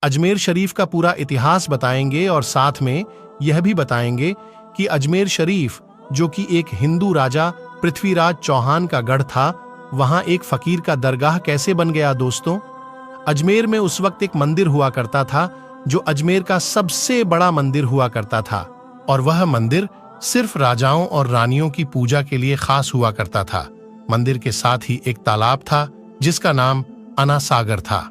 अजमेर शरीफ का पूरा इतिहास बताएंगे और साथ में यह भी बताएंगे कि अजमेर शरीफ, जो कि एक हिंदू राजा पृथ्वीराज चौहान का गढ़ था, वहां एक फकीर का दरगाह कैसे बन गया। दोस्तों, अजमेर में उस वक्त एक मंदिर हुआ करता था जो अजमेर का सबसे बड़ा मंदिर हुआ करता था, और वह मंदिर सिर्फ राजाओं और रानियों की पूजा के लिए खास हुआ करता था। मंदिर के साथ ही एक तालाब था जिसका नाम अना सागर था।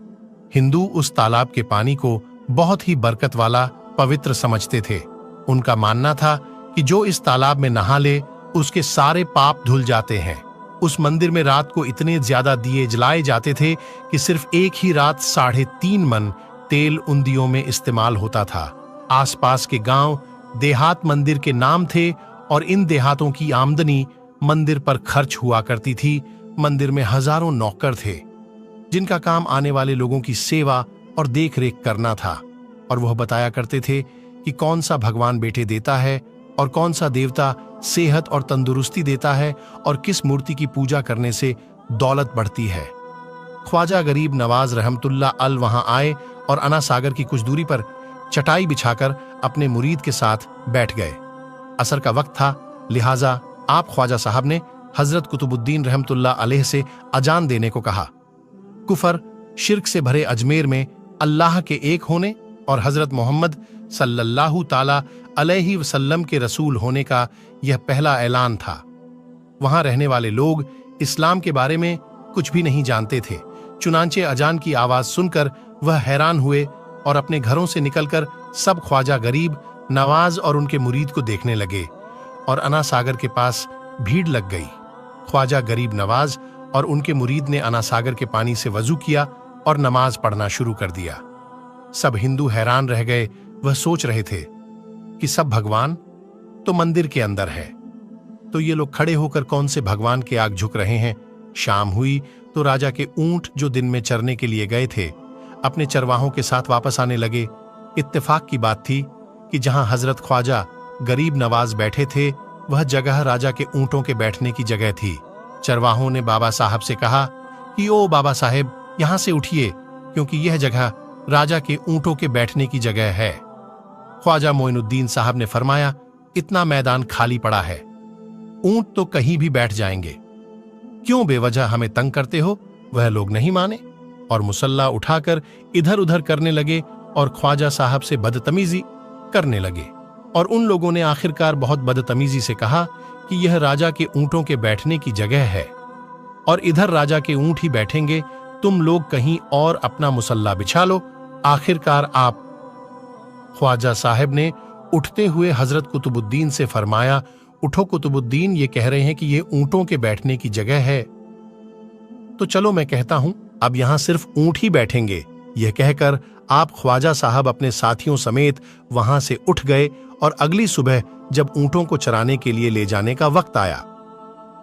हिंदू उस तालाब के पानी को बहुत ही बरकत वाला, पवित्र समझते थे। उनका मानना था कि जो इस तालाब में नहा ले उसके सारे पाप धुल जाते हैं। उस मंदिर में रात को इतने ज्यादा दिए जलाए जाते थे कि सिर्फ एक ही रात 3.5 मन तेल उन दियों में इस्तेमाल होता था। आसपास के गांव देहात मंदिर के नाम थे और इन देहातों की आमदनी मंदिर पर खर्च हुआ करती थी। मंदिर में हजारों नौकर थे जिनका काम आने वाले लोगों की सेवा और देखरेख करना था, और वह बताया करते थे कि कौन सा भगवान बेटे देता है और कौन सा देवता सेहत और तंदुरुस्ती देता है और किस मूर्ति की पूजा करने से दौलत बढ़ती है। ख्वाजा गरीब नवाज रहमतुल्लाह अल वहां आए और अना सागर की कुछ दूरी पर चटाई बिछाकर अपने मुरीद के साथ बैठ गए। असर का वक्त था, लिहाजा आप ख्वाजा साहब ने हजरत कुतुबुद्दीन रहमतुल्लाह अलैह से अजान देने को कहा। कुफर शिर्क से भरे अजमेर में अल्लाह के एक होने और हजरत मोहम्मद सल्लल्लाहु ताला अलैहि वसल्लम के रसूल होने का यह पहला ऐलान था। वहां रहने वाले लोग इस्लाम के बारे में कुछ भी नहीं जानते थे। चुनांचे अजान की आवाज सुनकर वह हैरान हुए और अपने घरों से निकलकर सब ख्वाजा गरीब नवाज और उनके मुरीद को देखने लगे, और अना सागर के पास भीड़ लग गई। ख्वाजा गरीब नवाज और उनके मुरीद ने अना सागर के पानी से वजू किया और नमाज पढ़ना शुरू कर दिया। सब हिंदू हैरान रह गए। वह सोच रहे थे कि सब भगवान तो मंदिर के अंदर है, तो ये लोग खड़े होकर कौन से भगवान के आग झुक रहे हैं। शाम हुई तो राजा के ऊंट जो दिन में चरने के लिए गए थे अपने चरवाहों के साथ वापस आने लगे। इत्तेफाक की बात थी कि जहां हजरत ख्वाजा गरीब नवाज बैठे थे वह जगह राजा के ऊंटों के बैठने की जगह थी। चरवाहों ने बाबा साहब से कहा कि ओ बाबा साहेब, यहां से उठिए, क्योंकि यह जगह राजा के ऊंटों के बैठने की जगह है। ख्वाजा मोइनुद्दीन साहब ने फरमाया, इतना मैदान खाली पड़ा है, ऊंट तो कहीं भी बैठ जाएंगे, क्यों बेवजह हमें तंग करते हो। वह लोग नहीं माने और मुसल्ला उठाकर इधर उधर करने लगे और ख्वाजा साहब से बदतमीजी करने लगे, और उन लोगों ने आखिरकार बहुत बदतमीजी से कहा कि यह राजा के ऊंटों के बैठने की जगह है और इधर राजा के ऊंट ही बैठेंगे, तुम लोग कहीं और अपना मुसल्ला बिछा लो। आखिरकार आप ख्वाजा साहब ने उठते हुए हजरत कुतुबुद्दीन से फरमाया, उठो कुतुबुद्दीन, ये कह रहे हैं कि ये ऊंटों के बैठने की जगह है, तो चलो मैं कहता हूं अब यहां सिर्फ ऊंट ही बैठेंगे। यह कहकर आप ख्वाजा साहब अपने साथियों समेत वहां से उठ गए, और अगली सुबह जब ऊंटों को चराने के लिए ले जाने का वक्त आया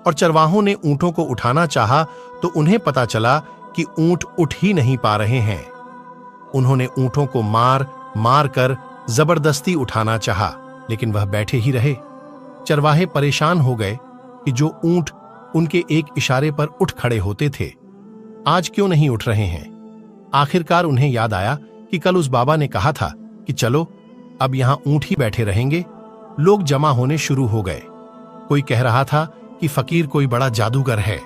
और चरवाहों ने ऊंटों को उठाना चाहा तो उन्हें पता चला कि ऊंट उठ ही नहीं पा रहे हैं। उन्होंने ऊंटों को मार मार कर जबरदस्ती उठाना चाहा, लेकिन वह बैठे ही रहे। चरवाहे परेशान हो गए कि जो ऊंट उनके एक इशारे पर उठ खड़े होते थे आज क्यों नहीं उठ रहे हैं। आखिरकार उन्हें याद आया कि कल उस बाबा ने कहा था कि चलो अब यहां ऊंट ही बैठे रहेंगे। लोग जमा होने शुरू हो गए। कोई कह रहा था कि फकीर कोई बड़ा जादूगर है,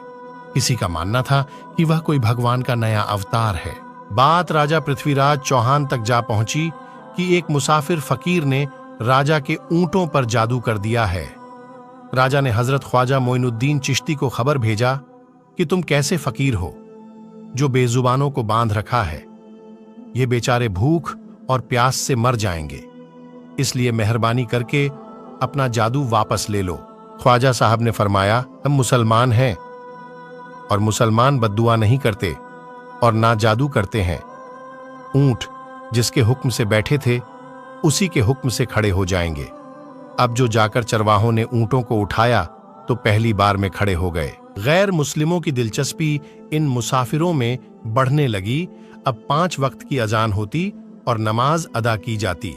किसी का मानना था कि वह कोई भगवान का नया अवतार है। बात राजा पृथ्वीराज चौहान तक जा पहुंची कि एक मुसाफिर फकीर ने राजा के ऊंटों पर जादू कर दिया है। राजा ने हजरत ख्वाजा मोइनुद्दीन चिश्ती को खबर भेजा कि तुम कैसे फकीर हो जो बेजुबानों को बांध रखा है, ये बेचारे भूख और प्यास से मर जाएंगे, इसलिए मेहरबानी करके अपना जादू वापस ले लो। ख्वाजा साहब ने फरमाया, हम मुसलमान हैं और मुसलमान बद्दुआ नहीं करते और ना जादू करते हैं। ऊंट जिसके हुक्म से बैठे थे उसी के हुक्म से खड़े हो जाएंगे। अब जो जाकर चरवाहों ने ऊंटों को उठाया तो पहली बार में खड़े हो गए। गैर मुस्लिमों की दिलचस्पी इन मुसाफिरों में बढ़ने लगी। अब 5 वक्त की अजान होती और नमाज अदा की जाती।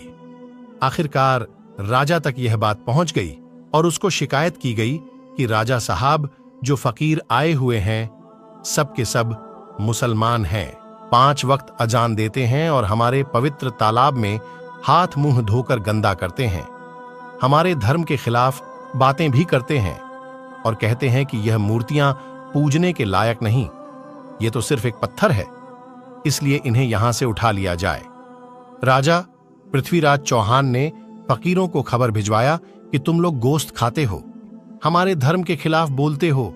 आखिरकार राजा तक यह बात पहुंच गई और उसको शिकायत की गई कि राजा साहब जो फकीर आए हुए हैं सब के सब मुसलमान हैं। 5 वक्त अजान देते हैं और हमारे पवित्र तालाब में हाथ मुंह धोकर गंदा करते हैं, हमारे धर्म के खिलाफ बातें भी करते हैं और कहते हैं कि यह मूर्तियां पूजने के लायक नहीं, ये तो सिर्फ एक पत्थर है, इसलिए इन्हें यहां से उठा लिया जाए। राजा पृथ्वीराज चौहान ने फकीरों को खबर भिजवाया कि तुम लोग गोश्त खाते हो, हमारे धर्म के खिलाफ बोलते हो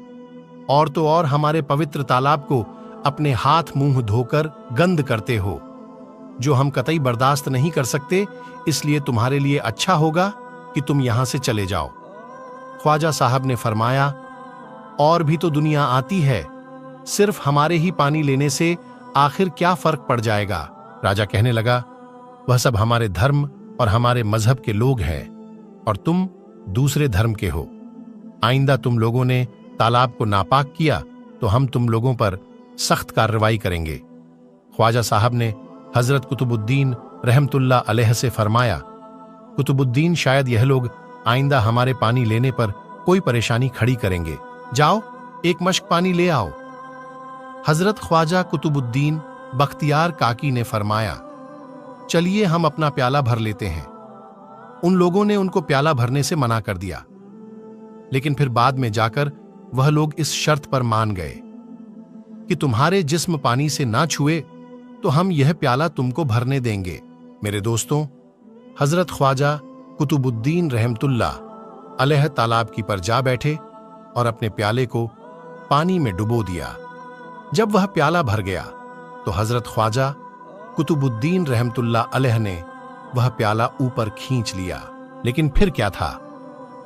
और तो और हमारे पवित्र तालाब को अपने हाथ मुंह धोकर गंद करते हो, जो हम कतई बर्दाश्त नहीं कर सकते, इसलिए तुम्हारे लिए अच्छा होगा कि तुम यहां से चले जाओ। ख्वाजा साहब ने फरमाया, और भी तो दुनिया आती है, सिर्फ हमारे ही पानी लेने से आखिर क्या फर्क पड़ जाएगा। राजा कहने लगा, वह सब हमारे धर्म और हमारे मजहब के लोग हैं और तुम दूसरे धर्म के हो। आइंदा तुम लोगों ने तालाब को नापाक किया तो हम तुम लोगों पर सख्त कार्रवाई करेंगे। ख्वाजा साहब ने हजरत कुतुबुद्दीन रहमतुल्लाह अलैह से फरमाया, कुतुबुद्दीन, शायद यह लोग आइंदा हमारे पानी लेने पर कोई परेशानी खड़ी करेंगे, जाओ एक मश्क पानी ले आओ। हजरत ख्वाजा कुतुबुद्दीन बख्तियार काकी ने फरमाया, चलिए हम अपना प्याला भर लेते हैं। उन लोगों ने उनको प्याला भरने से मना कर दिया, लेकिन फिर बाद में जाकर वह लोग इस शर्त पर मान गए कि तुम्हारे जिस्म पानी से ना छुए तो हम यह प्याला तुमको भरने देंगे। मेरे दोस्तों, हजरत ख्वाजा कुतुबुद्दीन रहमतुल्लाह अलैह तालाब की पर जा बैठे और अपने प्याले को पानी में डुबो दिया। जब वह प्याला भर गया तो हजरत ख्वाजा कुतुबुद्दीन रहमतुल्लाह अलैह ने वह प्याला ऊपर खींच लिया। लेकिन फिर क्या था,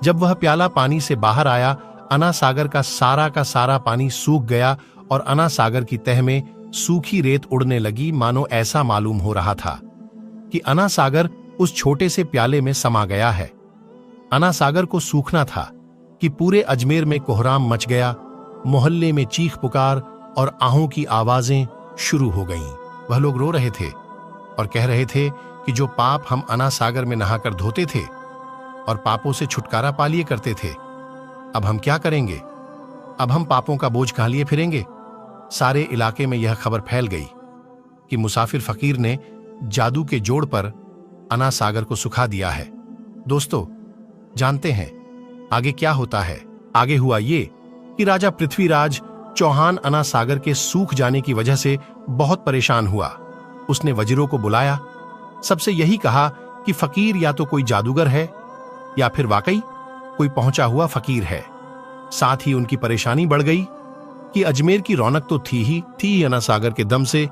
जब वह प्याला पानी से बाहर आया, अना सागर का सारा पानी सूख गया और अना सागर की तह में सूखी रेत उड़ने लगी, मानो ऐसा मालूम हो रहा था कि अना सागर उस छोटे से प्याले में समा गया है। अना सागर को सूखना था कि पूरे अजमेर में कोहराम मच गया, मोहल्ले में चीख पुकार और आहों की आवाजें शुरू हो गईं। वह लोग रो रहे थे और कह रहे थे कि जो पाप हम अना सागर में नहाकर धोते थे और पापों से छुटकारा पा लिए करते थे, अब हम क्या करेंगे? अब हम पापों का बोझ कहां लिए फिरेंगे? सारे इलाके में यह खबर फैल गई कि मुसाफिर फकीर ने जादू के जोड़ पर अना सागर को सुखा दिया है। दोस्तों, जानते हैं आगे क्या होता है? आगे हुआ ये कि राजा पृथ्वीराज चौहान अना सागर के सूख जाने की वजह से बहुत परेशान हुआ। उसने वजीरों को बुलाया, सबसे यही कहा कि फकीर या तो कोई जादूगर है या फिर वाकई कोई पहुंचा हुआ फकीर है। साथ ही उनकी परेशानी बढ़ गई कि अजमेर की रौनक तो थी अना सागर के दम से,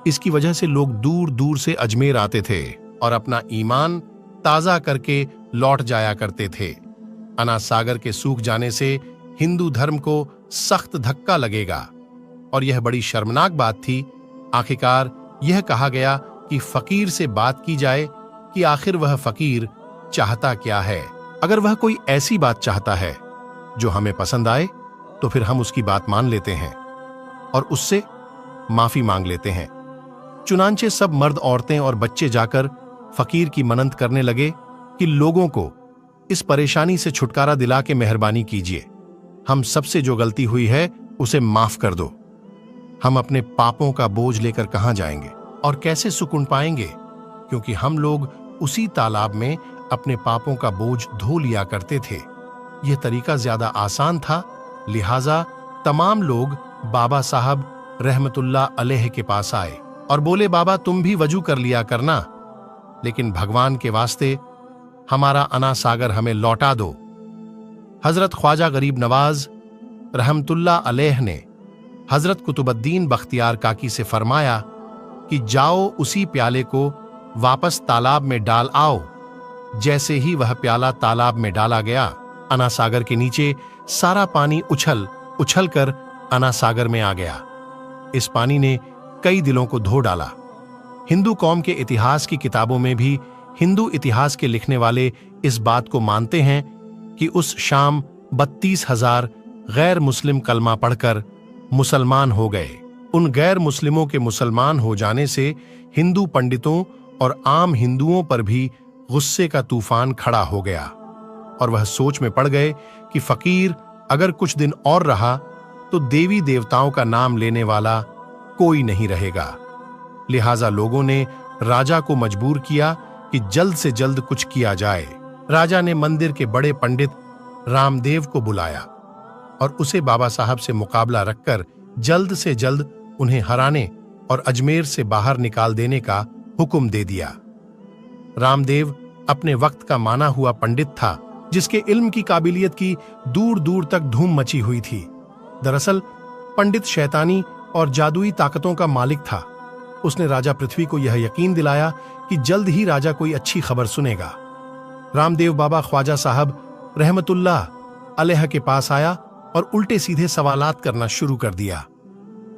इसकी वजह से लोग दूर दूर से अजमेर आते थे और अपना ईमान ताजा करके लौट जाया करते थे। अना सागर के सूख जाने से हिंदू धर्म को सख्त धक्का लगेगा और यह बड़ी शर्मनाक बात थी। आखिरकार यह कहा गया कि फकीर से बात की जाए कि आखिर वह फकीर चाहता क्या है। अगर वह कोई ऐसी बात चाहता है जो हमें पसंद आए तो फिर हम उसकी बात मान लेते हैं और उससे माफी मांग लेते हैं। चुनांचे सब मर्द, औरतें और बच्चे जाकर फकीर की मन्नत करने लगे कि लोगों को इस परेशानी से छुटकारा दिला के मेहरबानी कीजिए, हम सबसे जो गलती हुई है उसे माफ कर दो। हम अपने पापों का बोझ लेकर कहां जाएंगे और कैसे सुकून पाएंगे, क्योंकि हम लोग उसी तालाब में अपने पापों का बोझ धो लिया करते थे। यह तरीका ज्यादा आसान था, लिहाजा तमाम लोग बाबा साहब रहमतुल्लाह अलैह के पास आए और बोले, बाबा तुम भी वजू कर लिया करना, लेकिन भगवान के वास्ते हमारा अना सागर हमें लौटा दो। हजरत ख्वाजा गरीब नवाज रहमतुल्लाह अलैह ने हजरत कुतुबुद्दीन बख्तियार काकी से फरमाया कि जाओ उसी प्याले को वापस तालाब में डाल आओ। जैसे ही वह प्याला तालाब में डाला गया, अना सागर के नीचे सारा पानी उछल उछल कर अना सागर में आ गया। इस पानी ने कई दिलों को धो डाला। हिंदू कौम के इतिहास की किताबों में भी हिंदू इतिहास के लिखने वाले इस बात को मानते हैं कि उस शाम 32,000 गैर मुस्लिम कलमा पढ़कर मुसलमान हो गए। उन गैर मुस्लिमों के मुसलमान हो जाने से हिंदू पंडितों और आम हिंदुओं पर भी गुस्से का तूफान खड़ा हो गया और वह सोच में पड़ गए कि फकीर अगर कुछ दिन और रहा तो देवी देवताओं का नाम लेने वाला कोई नहीं रहेगा। लिहाजा लोगों ने राजा को मजबूर किया कि जल्द से जल्द कुछ किया जाए। राजा ने मंदिर के बड़े पंडित रामदेव को बुलाया और उसे बाबा साहब से मुकाबला रखकर जल्द से जल्द उन्हें हराने और अजमेर से बाहर निकाल देने का हुक्म दे दिया। रामदेव अपने वक्त का माना हुआ पंडित था, जिसके इल्म की काबिलियत की दूर दूर तक धूम मची हुई थी। दरअसल पंडित शैतानी और जादुई ताकतों का मालिक था। उसने राजा पृथ्वी को यह यकीन दिलाया कि जल्द ही राजा कोई अच्छी खबर सुनेगा। रामदेव बाबा ख्वाजा साहब रहमतुल्लाह अलैह के पास आया और उल्टे सीधे सवालात करना शुरू कर दिया।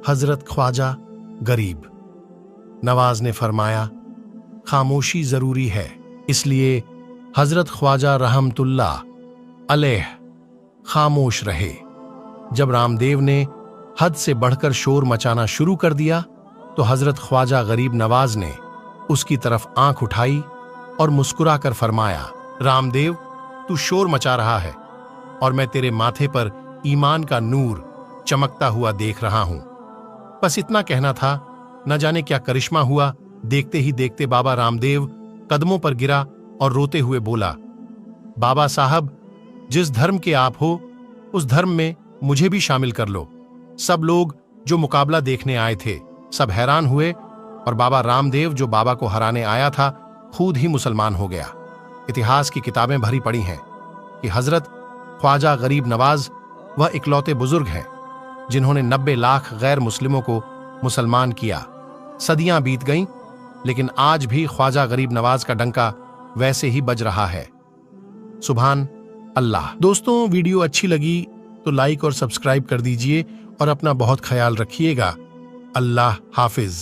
हजरत ख्वाजा गरीब नवाज ने फरमाया, खामोशी जरूरी है, इसलिए हजरत ख्वाजा रहमतुल्लाह अलैह खामोश रहे। जब रामदेव ने हद से बढ़कर शोर मचाना शुरू कर दिया तो हजरत ख्वाजा गरीब नवाज ने उसकी तरफ आंख उठाई और मुस्कुराकर फरमाया, रामदेव, तू शोर मचा रहा है और मैं तेरे माथे पर ईमान का नूर चमकता हुआ देख रहा हूं। बस इतना कहना था, न जाने क्या करिश्मा हुआ। देखते ही देखते बाबा रामदेव कदमों पर गिरा और रोते हुए बोला, बाबा साहब, जिस धर्म के आप हो उस धर्म में मुझे भी शामिल कर लो। सब लोग जो मुकाबला देखने आए थे सब हैरान हुए और बाबा रामदेव, जो बाबा को हराने आया था, खुद ही मुसलमान हो गया। इतिहास की किताबें भरी पड़ी हैं कि हजरत ख्वाजा गरीब नवाज वह इकलौते बुजुर्ग हैं जिन्होंने 90 लाख गैर मुस्लिमों को मुसलमान किया। सदियां बीत गईं, लेकिन आज भी ख्वाजा गरीब नवाज का डंका वैसे ही बज रहा है। सुभान अल्लाह। दोस्तों, वीडियो अच्छी लगी तो लाइक और सब्सक्राइब कर दीजिए और अपना बहुत ख्याल रखिएगा। अल्लाह हाफिज।